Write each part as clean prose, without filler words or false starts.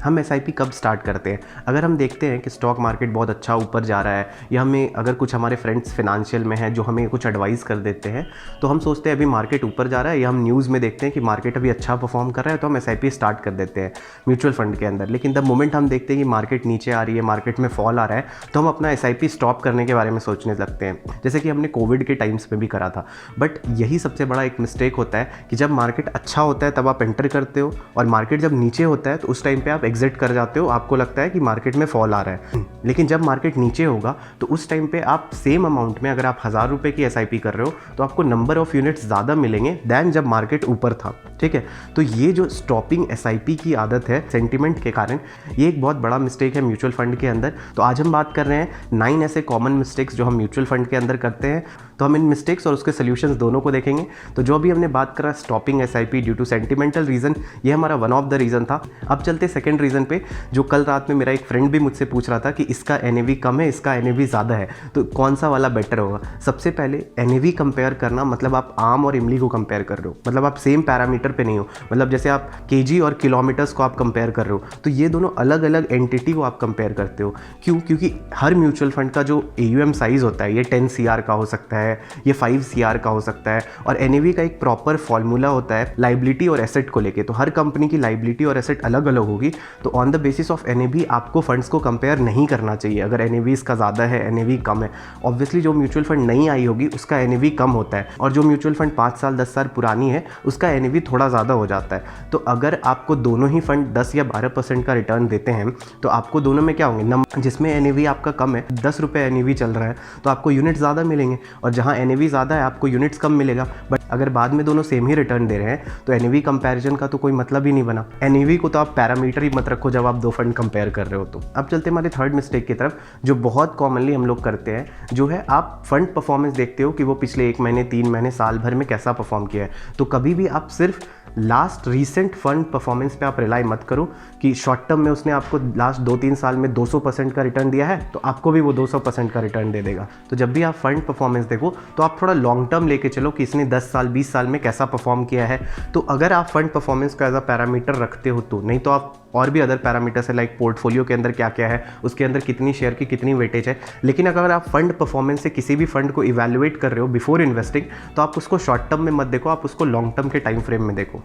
हम एसआईपी कब स्टार्ट करते हैं? अगर हम देखते हैं कि स्टॉक मार्केट बहुत अच्छा ऊपर जा रहा है, या हमें अगर कुछ हमारे फ्रेंड्स फिनेंशियल में हैं जो हमें कुछ एडवाइस कर देते हैं, तो हम सोचते हैं अभी मार्केट ऊपर जा रहा है, या हम न्यूज़ में देखते हैं कि मार्केट अभी अच्छा परफॉर्म कर रहा है, तो हम एसआईपी स्टार्ट कर देते हैं म्यूचुअल फंड के अंदर। लेकिन द मोमेंट हम देखते हैं कि मार्केट नीचे आ रही है, मार्केट में फॉल आ रहा है, तो हम अपना एसआईपी स्टॉप करने के बारे में सोचने लगते हैं, जैसे कि हमने कोविड के टाइम्स में भी करा था। बट यही सबसे बड़ा एक मिस्टेक होता है कि जब मार्केट अच्छा होता है तब आप एंटर करते हो, और मार्केट जब नीचे होता है तो उस टाइम पे आप एग्जिट कर जाते हो। आपको लगता है कि मार्केट में फॉल आ रहा है, लेकिन जब मार्केट नीचे होगा तो उस टाइम पे आप सेम अमाउंट में, अगर आप 1000 रुपये की एसआईपी कर रहे हो, तो आपको नंबर ऑफ यूनिट्स ज़्यादा मिलेंगे दैन जब मार्केट ऊपर था। ठीक है, तो ये जो स्टॉपिंग एसआईपी की आदत है सेंटिमेंट के कारण, ये एक बहुत बड़ा मिस्टेक है म्यूचुअल फंड के अंदर। तो आज हम बात कर रहे हैं 9 ऐसे कॉमन मिस्टेक्स जो हम म्यूचुअल फंड के अंदर करते हैं। तो हम इन मिस्टेक्स और उसके सोल्यूशंस दोनों को देखेंगे। तो जो अभी हमने बात करा stopping SIP due to sentimental reason, ये हमारा वन ऑफ द रीज़न था। अब चलते सेकंड रीज़न पे, जो कल रात में मेरा एक फ्रेंड भी मुझसे पूछ रहा था कि इसका एनएवी कम है, इसका एनएवी ज़्यादा है, तो कौन सा वाला बेटर होगा। सबसे पहले एनएवी कंपेयर करना, मतलब आप आम और इमली को कंपेयर कर रहे हो, मतलब आप सेम पैरामीटर पे नहीं हो। मतलब जैसे आप केजी और किलोमीटर्स को आप कंपेयर कर रहे हो, तो ये दोनों अलग अलग एंटिटी को आप कंपेयर करते हो। क्यों? क्योंकि हर म्यूचुअल फंड का जो AUM साइज़ होता है, ये 10 CR का हो सकता है, ये 5 CR का हो सकता है, और एनएवी का एक प्रॉपर फॉर्मूला होता है लाइबिलिटी और एसेट को लेके। तो हर कंपनी की लाइबिलिटी और एसेट अलग अलग होगी, तो on the basis of NAV आपको फंड्स को कंपेयर नहीं करना चाहिए। अगर एनएवी इसका ज़्यादा है, एनएवी कम है, ऑब्वियसली जो म्यूचुअल फंड नई आई होगी उसका एनएवी कम होता है, और जो म्यूचुअल फंड 5 साल 10 साल पुरानी है उसका एनएवी थोड़ा ज़्यादा हो जाता है। तो अगर आपको दोनों ही फंड 10 या 12% का रिटर्न देते हैं, तो आपको दोनों में क्या होंगे, जिसमें एनएवी आपका कम है, 10 रुपये एनएवी चल रहा है, तो आपको यूनिट ज़्यादा मिलेंगे, और जहाँ एनएवी ज़्यादा है आपको यूनिट्स कम मिलेगा। बट अगर बाद में दोनों सेम ही रिटर्न दे रहे हैं, तो एनएवी कंपैरिजन का तो कोई मतलब ही नहीं बना। एनएवी को तो आप पैरामीटर ही मत रखो जब आप दो फंड कंपेयर कर रहे हो। तो अब चलते हमारे थर्ड मिस्टेक की तरफ, जो बहुत कॉमनली हम लोग करते हैं, जो है आप फंड परफॉर्मेंस देखते हो कि वो पिछले 1 महीने, 3 महीने, साल भर में कैसा परफॉर्म किया है। तो कभी भी आप सिर्फ लास्ट रीसेंट फंड परफॉर्मेंस पे आप रिलाई मत करो कि शॉर्ट टर्म में उसने आपको लास्ट 2-3 साल में 200% का रिटर्न दिया है, तो आपको भी वो 200% का रिटर्न दे देगा। तो जब भी आप फंड परफॉर्मेंस देखो, तो आप थोड़ा लॉन्ग टर्म लेके चलो कि इसने 10 साल 20 साल में कैसा परफॉर्म किया है। तो अगर आप फंड परफॉर्मेंस का एज अ पैरामीटर रखते हो तो, नहीं तो आप और भी अदर पैरामीटर्स है, लाइक पोर्टफोलियो के अंदर क्या क्या है, उसके अंदर कितनी शेयर की कितनी वेटेज है। लेकिन अगर आप फंड परफॉर्मेंस से किसी भी फंड को इवैल्यूएट कर रहे हो बिफोर इन्वेस्टिंग, तो आप उसको शॉर्ट टर्म में मत देखो, आप उसको लॉन्ग टर्म के टाइम फ्रेम में देखो।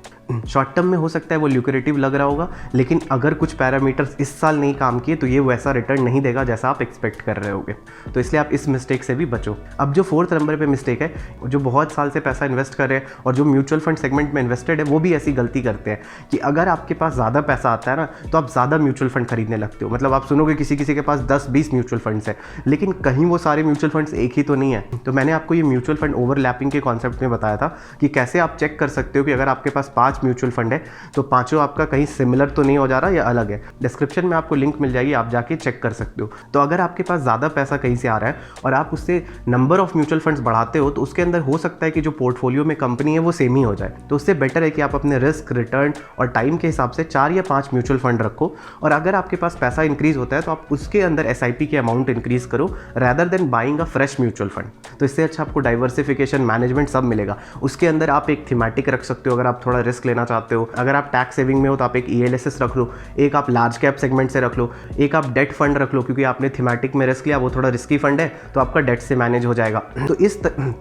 शॉर्ट टर्म में हो सकता है वो ल्यूक्रेटिव लग रहा होगा, लेकिन अगर कुछ पैरामीटर्स इस साल नहीं काम किए तो ये वैसा रिटर्न नहीं देगा जैसा आप एक्सपेक्ट कर रहे होगे। तो इसलिए आप इस मिस्टेक से भी बचो। अब जो 4th नंबर पे मिस्टेक है, जो बहुत साल से पैसा इन्वेस्ट कर रहे हैं और जो म्यूचुअल फंड सेगमेंट में इन्वेस्टेड है, वो भी ऐसी गलती करते हैं कि अगर आपके पास ज़्यादा पैसा आता है ना, तो आप ज़्यादा म्यूचुअल फंड खरीदने लगते हो। मतलब आप सुनोगे किसी किसी के पास 10-20 म्यूचुअल फंड्स है, लेकिन कहीं वो सारे म्यूचुअल फंड्स एक ही तो नहीं है। तो मैंने आपको ये म्यूचुअल फंड ओवरलैपिंग के कॉन्सेप्ट में बताया था कि कैसे आप चेक कर सकते हो कि अगर आपके पास 5 म्यूचुअल फंड है तो पांचों आपका कहीं सिमिलर तो नहीं हो जा रहा या अलग है। डिस्क्रिप्शन में आपको लिंक मिल जाएगी, आप जाके चेक कर सकते हो। तो अगर आपके पास ज़्यादा पैसा कहीं से आ रहा है और आप उससे नंबर ऑफ म्यूचुअल फंड्स बढ़ाते हो, तो उसके अंदर हो सकता है कि जो पोर्टफोलियो में कंपनी है वो सेम ही हो जाए। तो उससे बेटर है कि आप अपने रिस्क, रिटर्न और टाइम के हिसाब से 4 या 5 म्यूचुअल फंड रखो, और अगर आपके पास पैसा इंक्रीज होता है तो आप उसके अंदर एसआईपी की अमाउंट इंक्रीज करो rather than buying a fresh mutual fund. तो इससे अच्छा आपको डाइवर्सिफिकेशन, मैनेजमेंट सब मिलेगा। उसके अंदर आप एक थीमेटिक रख सकते हो अगर आप थोड़ा रिस्क लेना चाहते हो। अगर आप टैक्स सेविंग में हो तो आप एक ELSS रख लो, एक आप लार्ज कैप सेगमेंट से रख लो, एक आप डेट फंड रख लो, क्योंकि आपने थीमेटिक में रिस्क लिया, वो थोड़ा रिस्की फंड है तो आपका डेट से मैनेज हो जाएगा। तो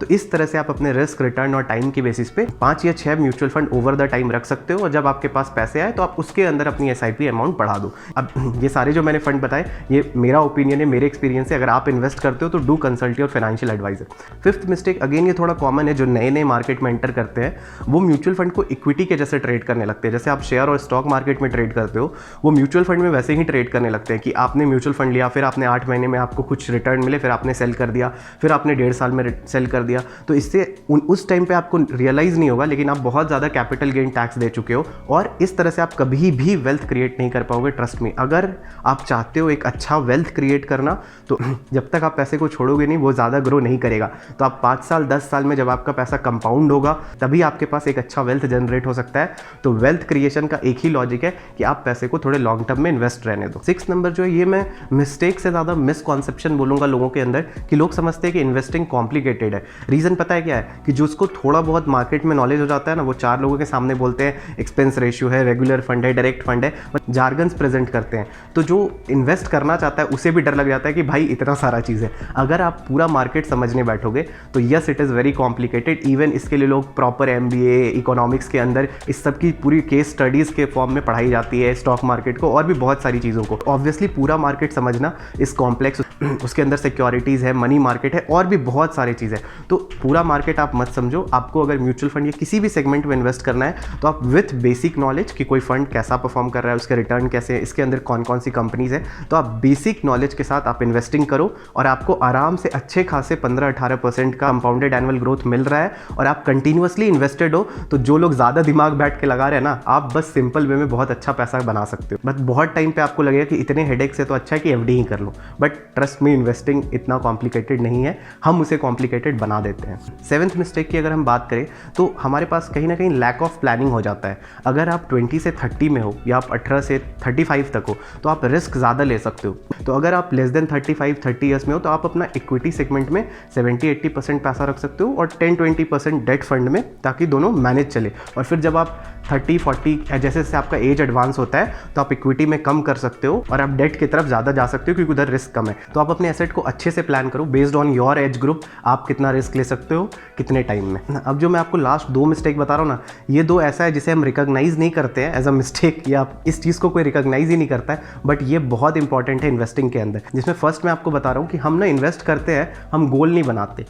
इस तरह से आप अपने रिस्क, रिटर्न और टाइम की बेसिस पे 5 या 6 mutual fund over the time रख सकते हो, और जब आपके पास पैसे आए तो आप उसके अंदर अपनी SIP अमाउंट बढ़ा दो। अब ये सारे जो मैंने फंड बताए, ये मेरा ओपिनियन है, मेरे एक्सपीरियंस से। अगर आप इन्वेस्ट करते हो तो do consult your financial advisor. 5th mistake, again ये थोड़ा कॉमन है, जो नए नए मार्केट में एंटर करते हैं वो म्यूचुअल फंड को इक्विटी के जैसे ट्रेड करने लगते हैं। जैसे आप शेयर और स्टॉक मार्केट में ट्रेड करते हो, वो म्यूचुअल फंड में वैसे ही ट्रेड करने लगते हैं कि आपने म्यूचुअल फंड लिया, फिर आपने 8 महीने में आपको कुछ रिटर्न मिले, फिर आपने सेल कर दिया, फिर आपने 1.5 साल में सेल कर दिया। तो इससे उस टाइम पे आपको रियलाइज नहीं होगा, लेकिन आप बहुत ज़्यादा कैपिटल गेन टैक्स दे चुके हो, और इस तरह से आप कभी भी वेल्थ क्रिएट नहीं कर पाओगे। ट्रस्ट मी, अगर आप चाहते हो एक अच्छा वेल्थ क्रिएट करना, तो जब तक आप पैसे को छोड़ोगे नहीं, वो ज़्यादा ग्रो नहीं करेगा। तो आप 5 साल 10 साल में जब आपका पैसा कंपाउंड होगा, तभी आपके पास एक अच्छा वेल्थ जनरेट जनरेट हो सकता है। तो वेल्थ क्रिएशन का एक ही लॉजिक है कि आप पैसे को थोड़े लॉन्ग टर्म में इन्वेस्ट रहने दो। 6 नंबर जो है, ये मैं मिस्टेक से ज़्यादा मिसकॉन्सेप्शन बोलूँगा लोगों के अंदर, कि लोग समझते हैं कि इन्वेस्टिंग कॉम्प्लिकेटेड है। रीज़न पता है क्या है, कि जो उसको थोड़ा बहुत मार्केट में नॉलेज हो जाता है ना, वो 4 लोगों के सामने बोलते हैं एक्सपेंस रेशियो है, रेगुलर फंड है, डायरेक्ट फंड है, जार्गन्स प्रेजेंट करते हैं। तो जो इन्वेस्ट करना चाहता है उसे भी डर लग जाता है कि भाई इतना सारा चीज़ है। अगर आप पूरा मार्केट समझने बैठोगे तो yes it is very complicated. Even इसके लिए लोग प्रॉपर MBA इकोनॉमिक्स के अंदर इस सब की पूरी केस स्टडीज़ के फॉर्म में पढ़ाई जाती है, स्टॉक मार्केट को और भी बहुत सारी चीज़ों को। ऑब्वियसली पूरा मार्केट समझना इस कॉम्प्लेक्स, उसके अंदर सिक्योरिटीज़ है, मनी मार्केट है और भी बहुत सारी चीज़ें। तो पूरा मार्केट आप मत समझो। आपको अगर म्यूचुअल फंड या किसी भी सेगमेंट में इन्वेस्ट करना है तो आप विथ बेसिक नॉलेज कि कोई फंड कैसा परफॉर्म कर रहा है, उसके रिटर्न कैसे है, इसके अंदर कौन कौन सी कंपनीज है, तो आप बेसिक नॉलेज के साथ आप इन्वेस्टिंग करो और आपको आराम से अच्छे खासे 15-18% का कंपाउंडेड एनुअल ग्रोथ मिल रहा है और आप कंटिन्यूअसली इन्वेस्टेड हो। तो जो लोग ज़्यादा दिमाग बैठ के लगा रहे हैं ना, आप बस सिंपल वे में बहुत अच्छा पैसा बना सकते हो। बट बहुत टाइम पे आपको लगेगा कि इतने हेडेक से तो अच्छा है कि FD ही कर लो। बट ट्रस्ट मी, इन्वेस्टिंग इतना कॉम्प्लिकेटेड नहीं है, हम उसे कॉम्प्लिकेटेड बना देते हैं। 7th मिस्टेक की अगर हम बात करें तो हमारे पास कहीं ना कहीं लैक ऑफ प्लानिंग हो जाता है। अगर आप 20 से 30 में हो या आप 18 से 35 तक हो तो आप रिस्क ज़्यादा ले सकते हो। तो अगर आप लेस देन 35-30 ईयर्स में हो तो आप अपना इक्विटी सेगमेंट में 70-80% पैसा रख सकते हो और 10-20% डेट फंड में, ताकि दोनों मैनेज चले। और फिर जब आप 30-40 जैसे जैसे आपका एज एडवांस होता है तो आप इक्विटी में कम कर सकते हो और आप डेट की तरफ ज़्यादा जा सकते हो क्योंकि उधर रिस्क कम है। तो आप अपने एसेट को अच्छे से प्लान करो based on your age group, आप कितना रिस्क ले सकते हो कितने टाइम में। अब जो मैं आपको लास्ट 2 मिस्टेक बता रहा हूँ ना, ये 2 ऐसा है जिसे हम रिकॉग्नाइज नहीं करते हैं एज अ मिस्टेक, या इस चीज़ को कोई रिकॉग्नाइज ही नहीं करता है, बट ये बहुत इंपॉर्टेंट है इन्वेस्टिंग के अंदर। जिसमें फर्स्ट मैं आपको बता रहा हूँ कि हम ना इन्वेस्ट करते हैं, हम गोल नहीं बनाते।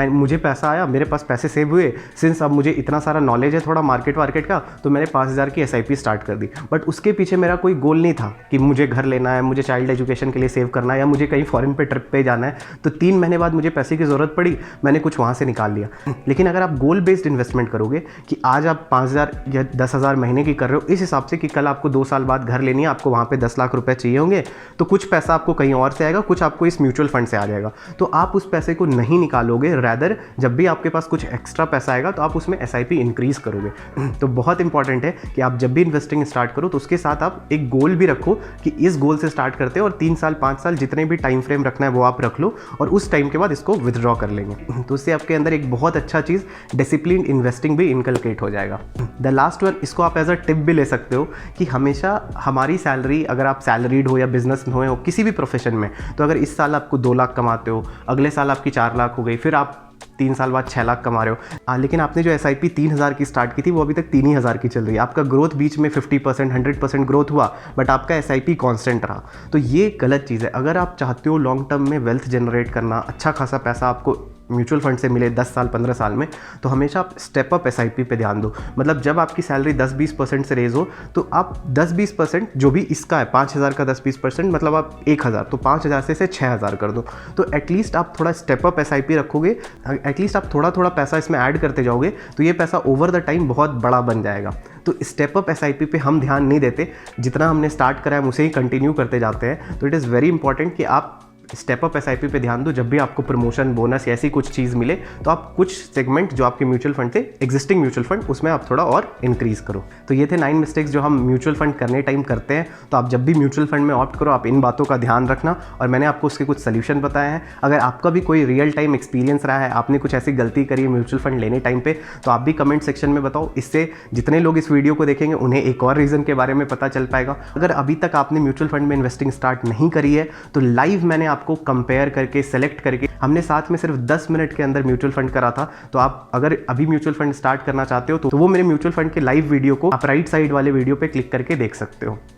मुझे पैसा आया, मेरे पास पैसे सेव हुए, सिंस अब मुझे इतना सारा नॉलेज है थोड़ा मार्केट का, तो मैंने 5000 की SIP स्टार्ट कर दी। बट उसके पीछे मेरा कोई गोल नहीं था कि मुझे घर लेना है, मुझे चाइल्ड एजुकेशन के लिए सेव करना है या मुझे कहीं फॉरेन पे ट्रिप पे जाना है। तो 3 महीने बाद मुझे पैसे की ज़रूरत पड़ी, मैंने कुछ वहाँ से निकाल लिया। लेकिन अगर आप गोल बेस्ड इन्वेस्टमेंट करोगे कि आज आप 5000 या 10,000 महीने की कर रहे हो, इस हिसाब से कि कल आपको 2 साल बाद घर लेनी है, आपको वहाँ पे 10 लाख रुपए चाहिए होंगे, तो कुछ पैसा आपको कहीं और से आएगा, कुछ आपको इस म्यूचुअल फंड से आ जाएगा। तो आप उस पैसे को नहीं निकालोगे, रैदर जब भी आपके पास कुछ एक्स्ट्रा पैसा आएगा तो आप उसमें SIP इंक्रीज करोगे। तो बहुत इंपॉर्टेंट है कि आप जब भी इन्वेस्टिंग स्टार्ट करो तो उसके साथ आप एक गोल भी रखो कि इस गोल से स्टार्ट करते हो और 3 साल 5 साल जितने भी टाइम फ्रेम रखना है वो आप रख लो और उस टाइम के बाद इसको विथड्रॉ कर लेंगे। तो उससे आपके अंदर एक बहुत अच्छा चीज़ डिसिप्लिन इन्वेस्टिंग भी इनकलकेट हो जाएगा। द लास्ट वन, इसको आप एज अ टिप भी ले सकते हो कि हमेशा हमारी सैलरी, अगर आप सैलरीड हो या बिजनेस में हो किसी भी प्रोफेशन में, तो अगर इस साल आपको 2 लाख कमाते हो, अगले साल आपकी 4 लाख हो गई, फिर आप 3 साल बाद 6 लाख कमा रहे हो, लेकिन आपने जो SIP 3000 की स्टार्ट की थी वो अभी तक 3000 की चल रही है। आपका ग्रोथ बीच में 50% 100% ग्रोथ हुआ, बट आपका SIP कांस्टेंट रहा। तो ये गलत चीज़ है। अगर आप चाहते हो लॉन्ग टर्म में वेल्थ जनरेट करना, अच्छा खासा पैसा आपको म्यूचुअल फंड से मिले 10 साल 15 साल में, तो हमेशा आप स्टेप अप SIP पे ध्यान दो। मतलब जब आपकी सैलरी 10-20% से रेज हो तो आप 10-20% जो भी इसका है, 5000 का 10-20%, मतलब आप 1000, तो 5000 से 6000 कर दो। तो एटलीस्ट आप थोड़ा स्टेप अप SIP रखोगे, एटलीस्ट आप थोड़ा थोड़ा पैसा इसमें ऐड करते जाओगे तो ये पैसा ओवर द टाइम बहुत बड़ा बन जाएगा। तो स्टेप अप SIP पे हम ध्यान नहीं देते, जितना हमने स्टार्ट करा है उसे ही कंटिन्यू करते जाते हैं। तो इट इज़ वेरी इंपॉर्टेंट कि आप स्टेप अप SIP पे ध्यान दो। जब भी आपको प्रमोशन, बोनस या ऐसी कुछ चीज़ मिले तो आप कुछ सेगमेंट जो आपके म्यूचुअल फंड थे, एग्जिस्टिंग म्यूचुअल फंड, उसमें आप थोड़ा और इंक्रीज करो। तो ये थे 9 मिस्टेक्स जो हम म्यूचुअल फंड करने टाइम करते हैं। तो आप जब भी म्यूचुअल फंड में ऑप्ट करो, आप इन बातों का ध्यान रखना और मैंने आपको उसके कुछ सोल्यूशन बताए हैं। अगर आपका भी कोई रियल टाइम एक्सपीरियंस रहा है, आपने कुछ ऐसी गलती करी है म्यूचुअल फंड लेने टाइम पे, तो आप भी कमेंट सेक्शन में बताओ। इससे जितने लोग इस वीडियो को देखेंगे उन्हें एक और रीज़न के बारे में पता चल पाएगा। अगर अभी तक आपने म्यूचुअल फंड में इन्वेस्टिंग स्टार्ट नहीं करी है तो लाइव मैंने आपको कंपेयर करके, सेलेक्ट करके, हमने साथ में सिर्फ 10 मिनट के अंदर म्यूचुअल फंड करा था। तो आप अगर अभी म्यूचुअल फंड स्टार्ट करना चाहते हो तो वो मेरे म्यूचुअल फंड के लाइव वीडियो को आप राइट साइड वाले वीडियो पे क्लिक करके देख सकते हो।